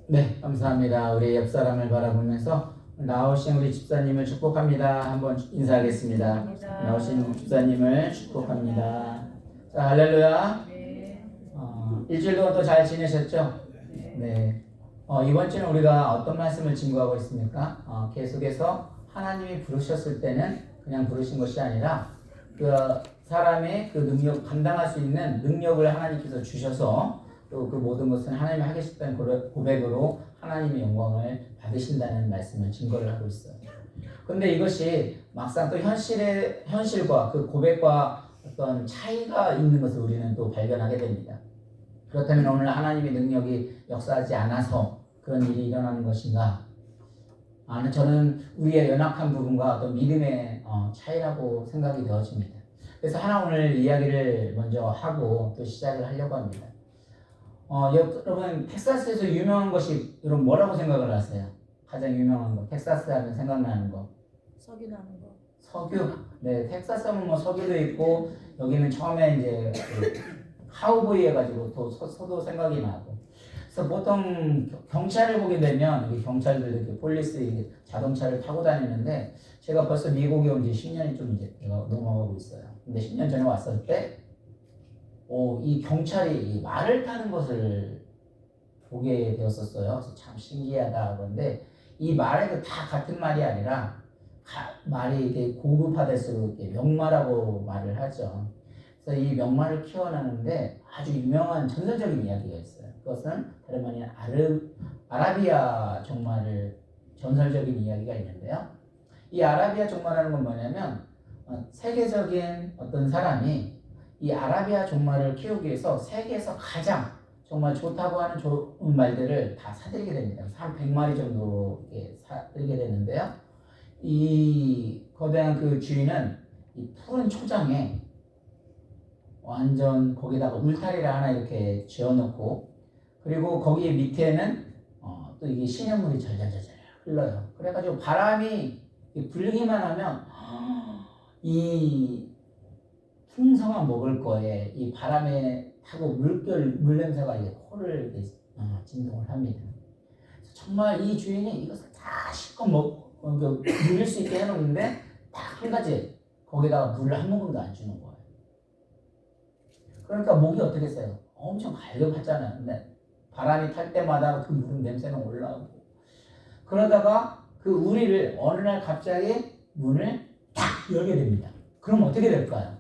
네, 감사합니다. 우리 옆 사람을 바라보면서 나오신 우리 집사님을 축복합니다. 한번 인사하겠습니다. 감사합니다. 나오신 집사님을 축복합니다. 자, 할렐루야. 네. 일주일 동안 또 잘 지내셨죠? 네. 이번 주는 우리가 어떤 말씀을 증거하고 있습니까? 계속해서 하나님이 부르셨을 때는 그냥 부르신 것이 아니라 그 사람의 그 능력, 감당할 수 있는 능력을 하나님께서 주셔서 또 그 모든 것은 하나님이 하겠다는 고백으로 하나님의 영광을 받으신다는 말씀을 증거를 하고 있어요. 그런데 이것이 막상 또 현실과 그 고백과 어떤 차이가 있는 것을 우리는 또 발견하게 됩니다. 그렇다면 오늘 하나님의 능력이 역사하지 않아서 그런 일이 일어나는 것인가? 저는 우리의 연약한 부분과 어떤 믿음의 차이라고 생각이 되어집니다. 그래서 하나 오늘 이야기를 먼저 하고 또 시작을 하려고 합니다. 여러분 텍사스에서 유명한 것이 여러분 뭐라고 생각을 하세요? 가장 유명한 거 텍사스 하면 생각나는 거 석유 나는 거. 석유. 네, 텍사스 하면 뭐 석유도 있고 여기는 처음에 이제 그 카우보이 해가지고 또 소도 생각이 나고. 그래서 보통 경찰을 보게 되면 여기 경찰들 이렇게 폴리스 자동차를 타고 다니는데 제가 벌써 미국에 온 지 10년이 좀 이제 넘어가고 있어요. 근데 10년 전에 왔을 때 이 경찰이 이 말을 타는 것을 보게 되었었어요. 그래서 참 신기하다 그런데 이 말에도 다 같은 말이 아니라 말이 이렇게 고급화될수록 이렇게 명말하고 말을 하죠. 그래서 이 명말을 키워나는데 아주 유명한 전설적인 이야기가 있어요. 그것은 다름 아닌 아라비아 종말을 전설적인 이야기가 있는데요. 이 아라비아 종말이라는 건 뭐냐면 세계적인 어떤 사람이 이 아라비아 종말을 키우기 위해서 세계에서 가장 정말 좋다고 하는 좋은 말들을 다 사들이게 됩니다. 한 100마리 정도 사들이게 되는데요. 이 거대한 그 주인은 이 푸른 초장에 완전 거기다가 울타리를 하나 이렇게 지어놓고 그리고 거기 밑에는 또 이게 시냇물이 절절절절 흘러요. 그래가지고 바람이 불기만 하면 이 풍성한 먹을 거에 이 바람에 타고 물 냄새가 이제 코를 진동을 합니다. 정말 이 주인이 이것을 다 실컷 누릴 수 있게 해놓는데 딱 한 가지 거기다가 물을 한 모금도 안 주는 거예요. 그러니까 목이 어떻게 써요? 엄청 갈급하잖아요. 근데 바람이 탈 때마다 그 물 냄새는 올라오고 그러다가 그 우리를 어느 날 갑자기 문을 딱 열게 됩니다. 그럼 어떻게 될까요?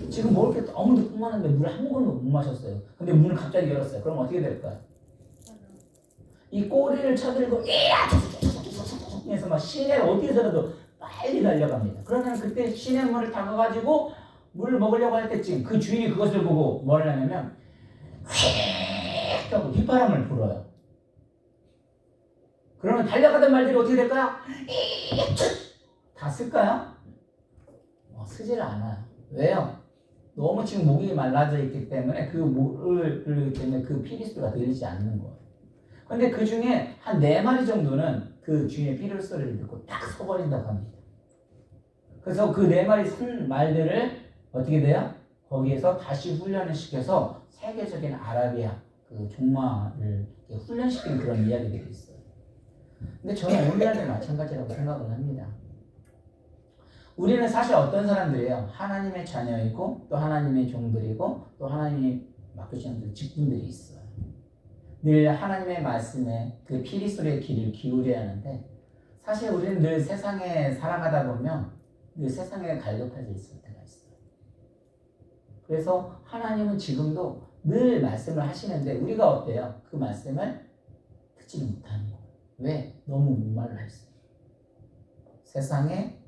지금 먹을 게 너무 풍만한데 물 한 모금도 못 마셨어요. 근데 문을 갑자기 열었어요. 그럼 어떻게 될까요? 이 꼬리를 쳐들고 해서 막 시내를 어디서라도 빨리 달려갑니다. 그러면 그때 시냇물을 담아가지고 물을 먹으려고 할 때쯤 그 주인이 그것을 보고 뭘 하냐면 휙 하고 휘파람을 불어요. 그러면 달려가던 말들이 어떻게 될까요? 다 쓸까요? 쓰질 않아요. 왜요? 너무 지금 목이 말라져 있기 때문에 그 물을 흘리기 때문에 그 피리소리가 들리지 않는 거예요. 근데 그 중에 한 4마리 정도는 그 주인의 피리 소리를 듣고 딱 서버린다고 합니다. 그래서 그 4마리 쓴 말들을 어떻게 돼요? 거기에서 다시 훈련을 시켜서 세계적인 아라비아 그 종말을 훈련시키는 그런 이야기들이 있어요. 근데 저는 오늘날도 마찬가지라고 생각을 합니다. 우리는 사실 어떤 사람들이에요? 하나님의 자녀이고 또 하나님의 종들이고 또 하나님이 맡기신 직분들이 있어요. 늘 하나님의 말씀에 그 피리 소리의 귀를 기울여야 하는데 사실 우리는 늘 세상에 살아가다 보면 늘 세상에 갈급해져 있을 때가 있어요. 그래서 하나님은 지금도 늘 말씀을 하시는데 우리가 어때요? 그 말씀을 듣지를 못하는 거예요. 왜? 너무 목말라 있어요. 세상에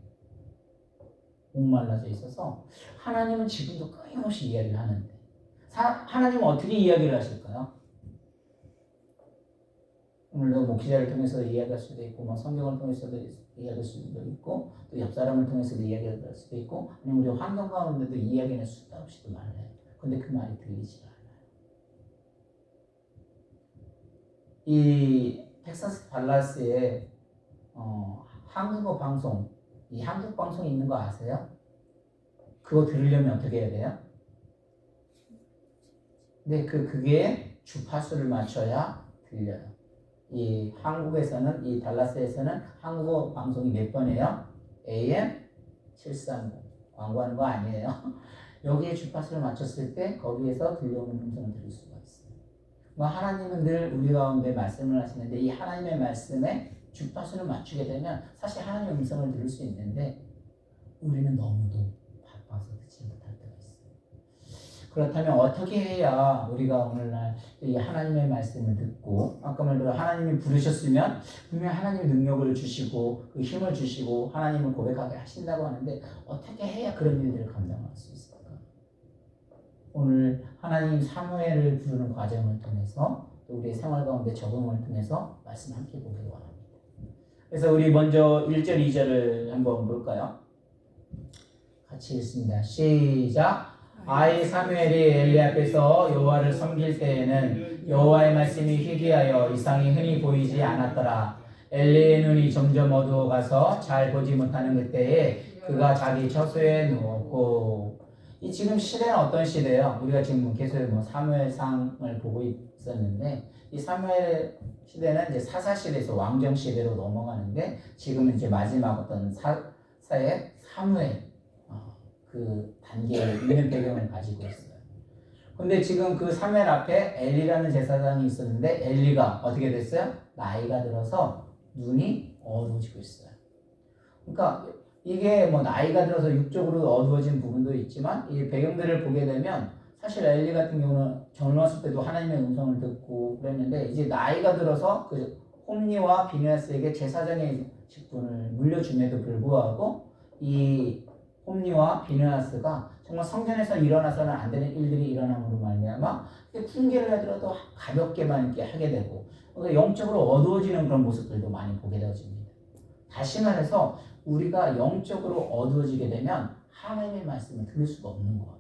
목말라져 있어서 하나님은 지금도 끊임없이 이야기를 하는데 하나님은 어떻게 이야기를 하실까요? 오늘도 목회자를 통해서 이야기할 수도 있고 성경을 통해서도 이야기할 수도 있고 또 옆 사람을 통해서도 이야기할 수도 있고 아니면 우리 환경 가운데도 이야기는 수도 없이도 말을 해요. 근데 그 말이 들리지 않아요. 이 텍사스 달라스에 한국어 방송 이 한국 방송이 있는 거 아세요? 그거 들으려면 어떻게 해야 돼요? 네, 그게 주파수를 맞춰야 들려요. 이 한국에서는 이 달라스에서는 한국어 방송이 몇 번이에요? AM 730 광고하는 거 아니에요. 여기에 주파수를 맞췄을 때 거기에서 들려오는 음성을 들을 수가 있어요. 뭐 하나님은 늘 우리 가운데 말씀을 하시는데 이 하나님의 말씀에 주파수를 맞추게 되면 사실 하나님의 음성을 들을 수 있는데 우리는 너무도 바빠서 듣지 못할 때가 있어요. 그렇다면 어떻게 해야 우리가 오늘날 이 하나님의 말씀을 듣고 아까 말대로 하나님이 부르셨으면 분명히 하나님의 능력을 주시고 그 힘을 주시고 하나님을 고백하게 하신다고 하는데 어떻게 해야 그런 일들을 감당할 수 있을까? 오늘 하나님 사무엘을 부르는 과정을 통해서 또 우리의 생활 가운데 적응을 통해서 말씀 함께 보기를 원합니다. 그래서 우리 먼저 1절 2절을 한번 볼까요? 같이 읽습니다. 시작. 아이 사무엘이 엘리 앞에서 여호와를 섬길 때에는 여호와의 말씀이 희귀하여 이상이 흔히 보이지 않았더라. 엘리의 눈이 점점 어두워가서 잘 보지 못하는 그때에 그가 자기 처소에 누웠고 이 지금 시대는 어떤 시대예요? 우리가 지금 계속 뭐 사무엘상을 보고 있었는데 이 사무엘 시대는 이제 사사 시대에서 왕정 시대로 넘어가는데 지금은 이제 마지막 어떤 사의 사무엘 그 단계에 있는 배경을 가지고 있어요. 근데 지금 그 사무엘 앞에 엘리라는 제사장이 있었는데 엘리가 어떻게 됐어요? 나이가 들어서 눈이 어두워지고 있어요. 그러니까 이게 뭐 나이가 들어서 육적으로 어두워진 부분도 있지만 이 배경들을 보게 되면 사실 엘리 같은 경우는 젊었을 때도 하나님의 음성을 듣고 그랬는데 이제 나이가 들어서 그 홈리와 비느하스에게 제사장의 직분을 물려줌에도 불구하고 이 홈리와 비느하스가 정말 성전에서 일어나서는 안 되는 일들이 일어남으로 말미암아 훈계를 하더라도 가볍게만 이렇게 하게 되고 그러니까 영적으로 어두워지는 그런 모습들도 많이 보게 되어집니다. 다시 말해서 우리가 영적으로 어두워지게 되면 하나님의 말씀을 들을 수가 없는 거예요.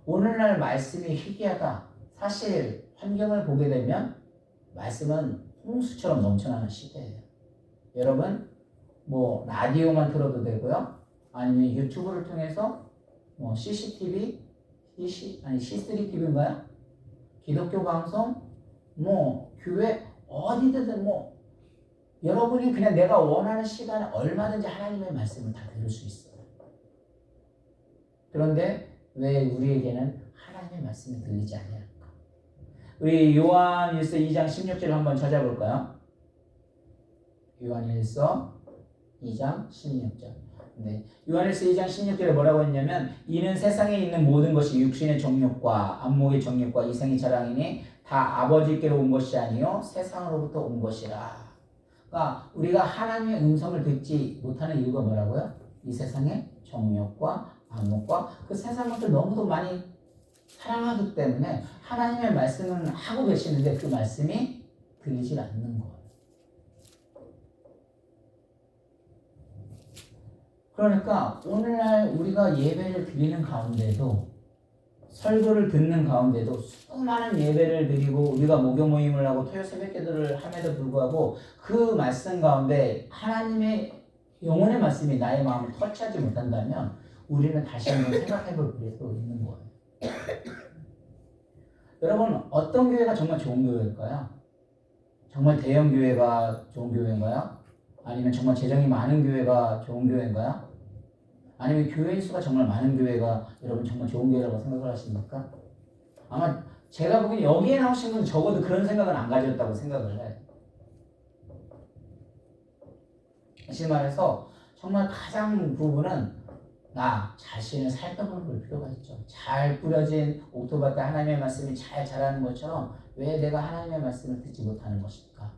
오늘날 말씀이 희귀하다. 사실 환경을 보게 되면 말씀은 홍수처럼 넘쳐나는 시대예요. 여러분 뭐 라디오만 틀어도 되고요. 아니면 유튜브를 통해서 뭐 CCTV, C3TV인가요? 기독교 방송, 뭐 교회 어디든 뭐 여러분이 그냥 내가 원하는 시간에 얼마든지 하나님의 말씀을 다 들을 수 있어요. 그런데 왜 우리에게는 하나님의 말씀이 들리지 않을까? 우리 요한일서 2장 16절을 한번 찾아볼까요? 요한일서 2장 16절. 네. 요한일서 2장 16절에 뭐라고 했냐면 이는 세상에 있는 모든 것이 육신의 정욕과 안목의 정욕과 이생의 자랑이니 다 아버지께로 온 것이 아니요 세상으로부터 온 것이라. 그러니까 우리가 하나님의 음성을 듣지 못하는 이유가 뭐라고요? 이 세상의 정욕과 안목과 그 세상 것들 너무도 많이 사랑하기 때문에 하나님의 말씀은 하고 계시는데 그 말씀이 들리질 않는 거예요. 그러니까 오늘날 우리가 예배를 드리는 가운데도 설교를 듣는 가운데도 수많은 예배를 드리고 우리가 목요 모임을 하고 토요 새벽 기도를 함에도 불구하고 그 말씀 가운데 하나님의 영혼의 말씀이 나의 마음을 터치하지 못한다면 우리는 다시 한번 생각해 볼 필요도 있는 거예요. 여러분 어떤 교회가 정말 좋은 교회일까요? 정말 대형 교회가 좋은 교회인가요? 아니면 정말 재정이 많은 교회가 좋은 교회인가요? 아니면 교회인 수가 정말 많은 교회가 여러분 정말 좋은 교회라고 생각을 하십니까? 아마 제가 보기엔 여기에 나오신 분은 적어도 그런 생각은 안 가졌다고 생각을 해요. 다시 말해서 정말 가장 부분은 나 자신을 살펴보는 걸 필요가 있죠. 잘 뿌려진 옥토밭에 하나님의 말씀이 잘 자라는 것처럼 왜 내가 하나님의 말씀을 듣지 못하는 것일까?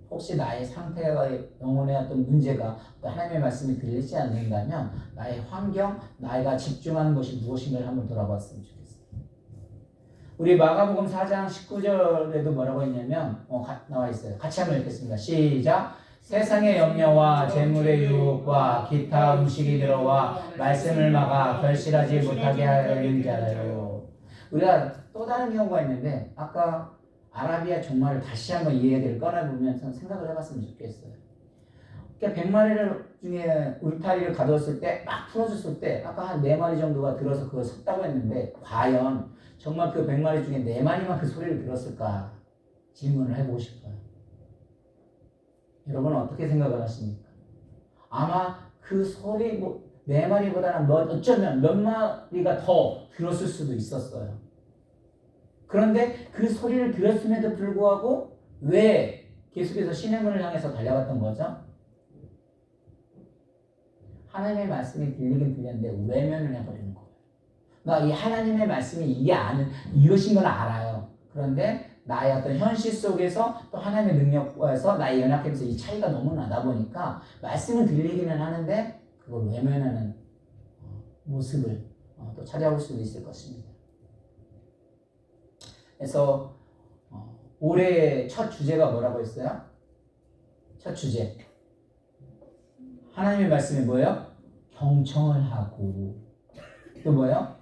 혹시 나의 상태가 영혼의 어떤 문제가 하나님의 말씀이 들리지 않는다면 나의 환경, 나가 집중하는 것이 무엇인가를 한번 돌아봤으면 좋겠어요. 우리 마가복음 4장 19절에도 뭐라고 했냐면 나와 있어요. 같이 한번 읽겠습니다. 시작. 세상의 염려와 재물의 유혹과 기타 음식이 들어와 말씀을 막아 결실하지 못하게 하는 자라요. 우리가 또 다른 경우가 있는데 아까 아라비아 종말을 다시 한번 이 얘기를 꺼내보면서 생각을 해봤으면 좋겠어요. 그러니까 100마리를 중에 울타리를 가뒀을 때 막 풀어줬을 때 아까 한 4마리 정도가 들어서 그걸 섰다고 했는데 과연 정말 그 100마리 중에 4마리만 그 소리를 들었을까 질문을 해보고 싶어요. 여러분은 어떻게 생각을 하십니까? 아마 그 소리 4마리보다는 어쩌면 몇 마리가 더 들었을 수도 있었어요. 그런데 그 소리를 들었음에도 불구하고 왜 계속해서 시내문을 향해서 달려갔던 거죠? 하나님의 말씀이 들리긴 들렸는데 외면을 해버리는 거예요. 그러니까 이 하나님의 말씀이 이것인 건 알아요. 그런데 나의 어떤 현실 속에서 또 하나님의 능력과에서 나의 연약함에서 이 차이가 너무 나다 보니까 말씀은 들리기는 하는데 그걸 외면하는 모습을 또 찾아볼 수도 있을 것입니다. 그래서 올해 첫 주제가 뭐라고 했어요? 첫 주제. 하나님의 말씀이 뭐예요? 경청을 하고 또 뭐예요?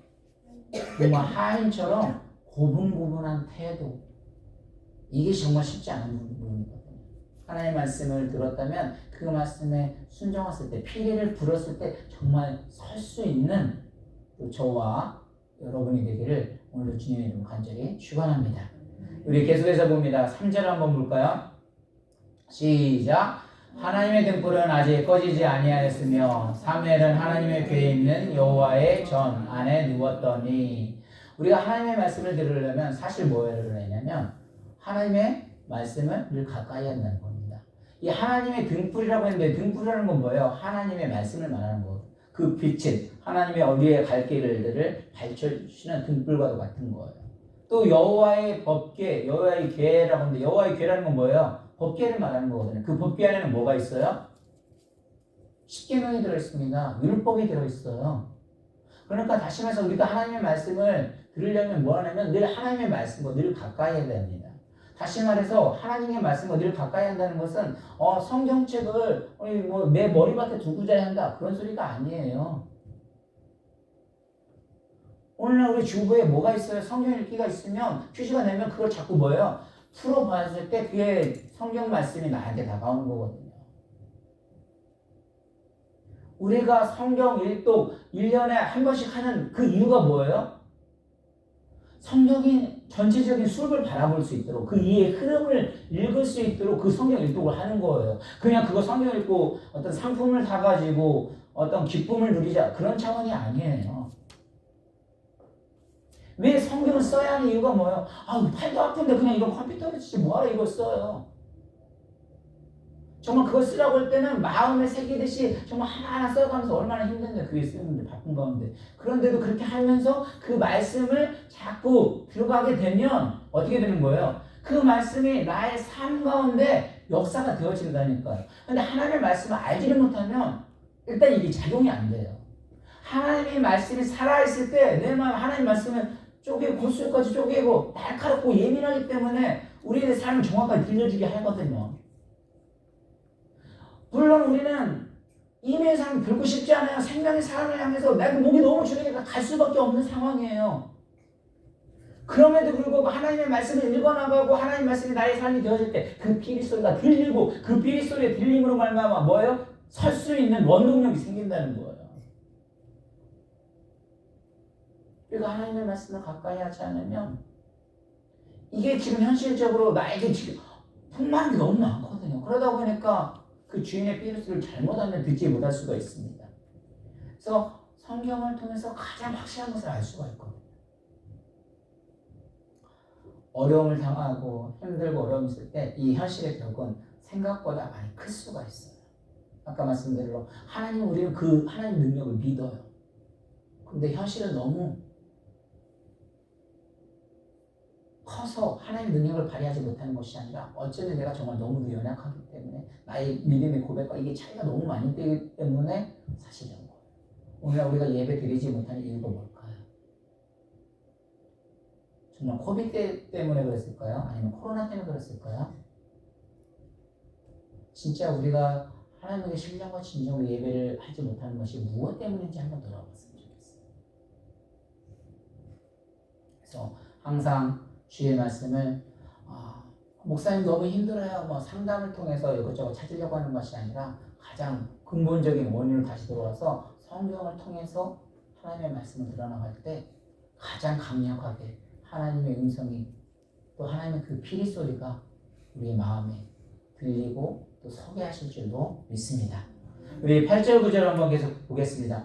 정말 하인처럼 고분고분한 태도. 이게 정말 쉽지 않은 부분이거든요. 하나님의 말씀을 들었다면 그 말씀에 순종했을 때 피리를 불었을 때 정말 설 수 있는 또 저와 여러분이 되기를 오늘도 주님의 이름 간절히 축원합니다. 우리 계속해서 봅니다. 3절 한번 볼까요? 시작. 하나님의 등불은 아직 꺼지지 아니하였으며 사무엘은 하나님의 궤에 있는 여호와의 전 안에 누웠더니 우리가 하나님의 말씀을 들으려면 사실 뭐를 했냐면 하나님의 말씀을 늘 가까이 한다는 겁니다. 이 하나님의 등불이라고 했는데 등불이라는 건 뭐예요? 하나님의 말씀을 말하는 거예요. 그 빛은 하나님의 어디에 갈 길들을 밝혀주시는 등불과도 같은 거예요. 또 여호와의 법궤, 여호와의 궤라고 하는데 여호와의 궤라는 건 뭐예요? 법궤를 말하는 거거든요. 그 법궤 안에는 뭐가 있어요? 십계명이 들어있습니다. 율법이 들어있어요. 그러니까 다시 말해서 우리가 하나님의 말씀을 들으려면 뭐 하냐면 늘 하나님의 말씀과 늘 가까이 해야 됩니다. 다시 말해서 하나님의 말씀과 늘 가까이 한다는 것은 성경책을 내 머리맡에 두고 자야 한다 그런 소리가 아니에요. 오늘날 우리 주부에 뭐가 있어요? 성경 읽기가 있으면 퀴즈가 내면 그걸 자꾸 뭐예요? 풀어봤을 때 그게 성경 말씀이 나한테 다가오는 거거든요. 우리가 성경 일독 1년에 한 번씩 하는 그 이유가 뭐예요? 성경이 전체적인 수업을 바라볼 수 있도록 그 이의 흐름을 읽을 수 있도록 그 성경 일독을 하는 거예요. 그냥 그거 성경 읽고 어떤 상품을 사가지고 어떤 기쁨을 누리자 그런 차원이 아니에요. 왜 성경을 써야 하는 이유가 뭐예요? 팔도 아픈데 그냥 이런 컴퓨터를 치지 뭐하러 이걸 써요? 정말 그걸 쓰라고 할 때는 마음에 새기듯이 정말 하나하나 써가면서 얼마나 힘든데 그게 쓰는데 바쁜 가운데 그런데도 그렇게 하면서 그 말씀을 자꾸 들어가게 되면 어떻게 되는 거예요? 그 말씀이 나의 삶 가운데 역사가 되어진다니까요. 근데 하나님의 말씀을 알지를 못하면 일단 이게 작용이 안 돼요. 하나님의 말씀이 살아있을 때 내 마음 하나님의 말씀을 쪼개고 골수까지 쪼개고 날카롭고 예민하기 때문에 우리의 삶을 정확하게 들려주게 하거든요. 물론 우리는 이미의 삶을 들고 싶지 않아요. 생명의 삶을 향해서 내가 목이 너무 줄으니까 갈 수밖에 없는 상황이에요. 그럼에도 불구하고 하나님의 말씀을 읽어나가고 하나님의 말씀이 나의 삶이 되어질 때 그 피리 소리가 들리고 그 피리 소리의 들림으로 말미암아 뭐예요? 설 수 있는 원동력이 생긴다는 거예요. 우리가 하나님의 말씀을 가까이 하지 않으면 이게 지금 현실적으로 나에게 지금 풍만한 게 너무 많거든요. 그러다 보니까 그 주인의 피리소리를 잘못하면 듣지 못할 수가 있습니다. 그래서 성경을 통해서 가장 확실한 것을 알 수가 있거든요. 어려움을 당하고 힘들고 어려움이 있을 때 이 현실의 벽은 생각보다 많이 클 수가 있어요. 아까 말씀대로 우리는 그 하나님 능력을 믿어요. 근데 현실은 너무 커서 하나님의 능력을 발휘하지 못하는 것이 아니라 어쩌면 내가 정말 너무 연약하기 때문에 나의 믿음의 고백과 이게 차이가 너무 많이 되기 때문에 사실인 거예요. 오늘 우리가 예배 드리지 못하는 이유가 뭘까요? 정말 코비드 때문에 그랬을까요? 아니면 코로나 때문에 그랬을까요? 진짜 우리가 하나님에게 신령과 진정으로 예배를 하지 못하는 것이 무엇 때문인지 한번 돌아봤으면 좋겠어요. 그래서 항상 주의 말씀을 목사님 너무 힘들어요. 상담을 통해서 이것저것 찾으려고 하는 것이 아니라 가장 근본적인 원인으로 다시 돌아와서 성경을 통해서 하나님의 말씀을 드러나갈 때 가장 강력하게 하나님의 음성이 또 하나님의 그 피리 소리가 우리의 마음에 들리고 또 서게 하실 줄도 믿습니다. 우리 8절 9절 한번 계속 보겠습니다.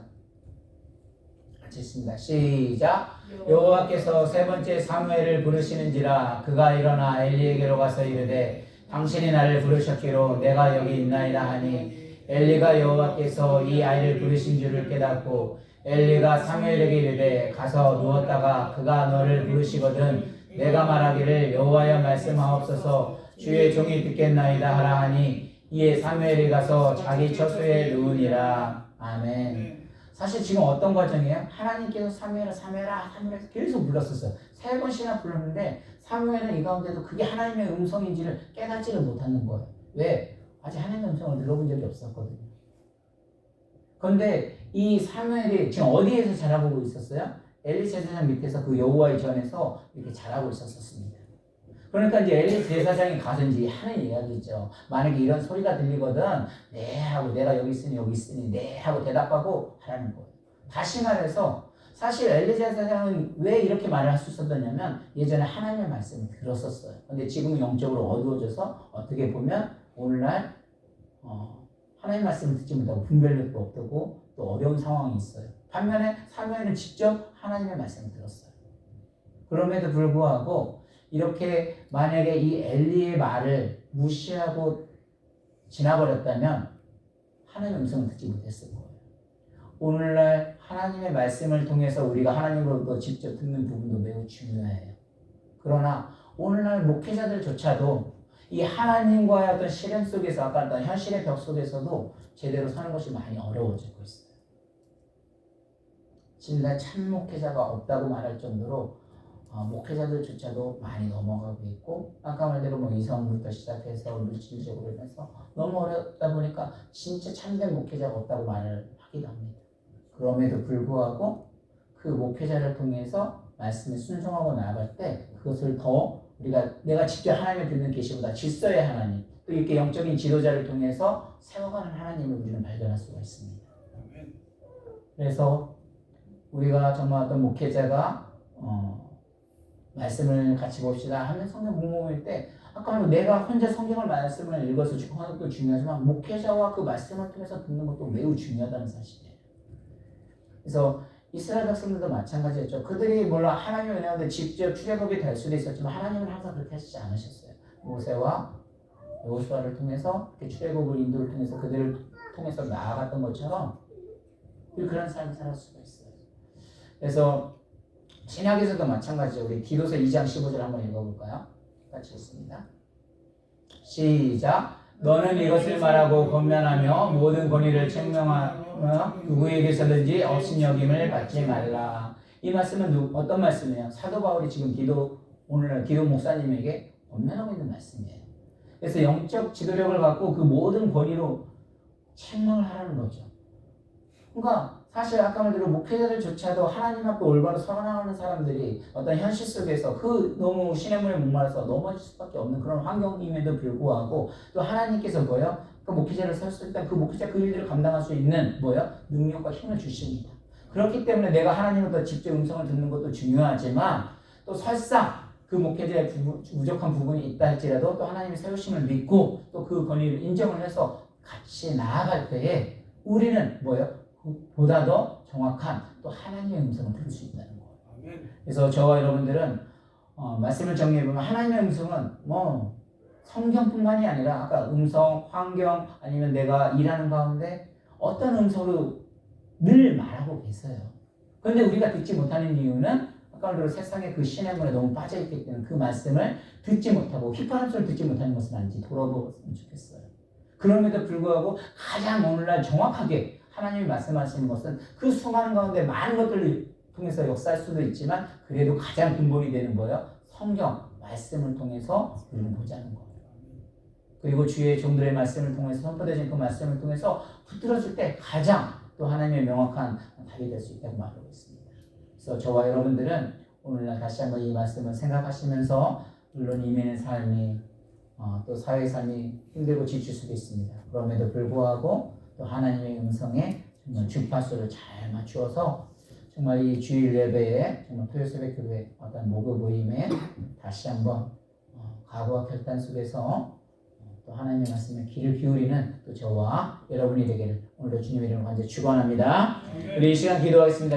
같이 읽습니다. 시작. 여호와께서 세 번째 사무엘을 부르시는지라 그가 일어나 엘리에게로 가서 이르되 당신이 나를 부르셨기로 내가 여기 있나이다 하니 엘리가 여호와께서 이 아이를 부르신 줄을 깨닫고 엘리가 사무엘에게 이르되 가서 누웠다가 그가 너를 부르시거든 내가 말하기를 여호와여 말씀하옵소서 주의 종이 듣겠나이다 하라 하니 이에 사무엘이 가서 자기 처소에 누우니라. 아멘. 사실 지금 어떤 과정이에요? 하나님께서 사무엘아 사무엘아 사무엘아 계속 불렀었어요. 3번씩이나 불렀는데 사무엘은 이 가운데도 그게 하나님의 음성인지를 깨닫지를 못하는 거예요. 왜? 아직 하나님의 음성을 들어본 적이 없었거든요. 그런데 이 사무엘이 지금 어디에서 자라보고 있었어요? 엘리 제사장 밑에서 그 여호와의 전에서 이렇게 자라고 있었습니다. 그러니까 이제 엘리 제사장이 가서 이제 하는 이야기죠. 만약에 이런 소리가 들리거든, 네 하고 내가 여기 있으니 네 하고 대답하고 하라는 거예요. 다시 말해서 사실 엘리 제사장은 왜 이렇게 말을 할 수 있었냐면 예전에 하나님의 말씀을 들었었어요. 근데 지금은 영적으로 어두워져서 어떻게 보면 오늘날 하나님의 말씀을 듣지 못하고 분별력도 없고 또 어려운 상황이 있어요. 반면에 사무엘은 직접 하나님의 말씀을 들었어요. 그럼에도 불구하고 이렇게 만약에 이 엘리의 말을 무시하고 지나버렸다면 하나님의 음성을 듣지 못했을 거예요. 오늘날 하나님의 말씀을 통해서 우리가 하나님으로부터 직접 듣는 부분도 매우 중요해요. 그러나 오늘날 목회자들조차도 이 하나님과의 어떤 시련 속에서 아까 어떤 현실의 벽 속에서도 제대로 사는 것이 많이 어려워지고 있어요. 진짜 참 목회자가 없다고 말할 정도로 목회자들조차도 많이 넘어가고 있고 아까 말대로 뭐 이성부터 시작해서 물질적으로 인해서 너무 어렵다 보니까 진짜 참된 목회자가 없다고 말을 하기도 합니다. 그럼에도 불구하고 그 목회자를 통해서 말씀에 순종하고 나아갈 때 그것을 더 내가 직접 하나님을 듣는 계시보다 질서의 하나님 또 이렇게 영적인 지도자를 통해서 세워가는 하나님을 우리는 발견할 수가 있습니다. 그래서 우리가 정말 어떤 목회자가 말씀을 같이 봅시다 하면 성경 공부할 때 아까 내가 혼자 성경을 말씀을 읽어서 하는 것도 중요하지만 목회자와 그 말씀을 통해서 듣는 것도 매우 중요하다는 사실이에요. 그래서 이스라엘 백성들도 마찬가지였죠. 그들이 물론 하나님의 은혜로 직접 출애굽이 될 수도 있었지만 하나님은 항상 그렇게 하시지 않으셨어요. 모세와 여호수아를 통해서 출애굽을 인도를 통해서 그들을 통해서 나아갔던 것처럼 그런 삶을 살 수가 있어요. 그래서 신약에서도 마찬가지죠. 우리 디도서 2장 15절 한번 읽어볼까요? 같이 읽습니다. 시작. 너는 이것을 말하고 권면하며 모든 권위를 책명하며 누구에게서든지 업신여김을 받지 말라. 이 말씀은 어떤 말씀이에요? 사도 바울이 지금 오늘날 기도 목사님에게 권면하고 있는 말씀이에요. 그래서 영적 지도력을 갖고 그 모든 권위로 책망을 하라는 거죠. 그러니까 사실 아까 말대로 목회자들조차도 하나님 앞에 올바로 서나가는 사람들이 어떤 현실 속에서 그 너무 시냇물에 목말라서 넘어질 수밖에 없는 그런 환경임에도 불구하고 또 하나님께서 그 목회자를 세웠을 때 그 목회자 그 일들을 감당할 수 있는 능력과 힘을 주십니다. 그렇기 때문에 내가 하나님으로부터 직접 음성을 듣는 것도 중요하지만 또 설사 그 목회자의 부족한 부분이 있다 할지라도 또 하나님의 세우심을 믿고 또 그 권위를 인정을 해서 같이 나아갈 때에 우리는 보다 더 정확한 또 하나님의 음성을 들을 수 있다는 거예요. 그래서 저와 여러분들은 말씀을 정리해보면 하나님의 음성은 성경뿐만이 아니라 아까 음성, 환경 아니면 내가 일하는 가운데 어떤 음성으로 늘 말하고 계세요. 그런데 우리가 듣지 못하는 이유는 아까 말대로 세상의 그 시냇물에 너무 빠져있기 때문에 그 말씀을 듣지 못하고 휘파람 소리를 듣지 못하는 것은 아닌지 돌아보았으면 좋겠어요. 그럼에도 불구하고 가장 오늘날 정확하게 하나님이 말씀하시는 것은 그 수많은 가운데 많은 것들을 통해서 역사할 수도 있지만 그래도 가장 근본이 되는 거예요. 성경 말씀을 통해서 우리는 보자는 거예요. 그리고 주의 종들의 말씀을 통해서 선포되어진 그 말씀을 통해서 붙들어질 때 가장 또 하나님의 명확한 답이 될 수 있다고 말하고 있습니다. 그래서 저와 여러분들은 오늘날 다시 한번 이 말씀을 생각하시면서 물론 이민의 삶이 또 사회 삶이 힘들고 지칠 수도 있습니다. 그럼에도 불구하고 또 하나님의 음성에 정말 주파수를 잘 맞추어서 정말 이 주일 예배에 정말 토요 새벽 기도회 어떤 목요 모임에 다시 한번 각오와 결단 속에서 또 하나님의 말씀에 귀를 기울이는 또 저와 여러분이 되기를 오늘도 주님의 이름으로 간절히 축원합니다. 우리 이 시간 기도하겠습니다.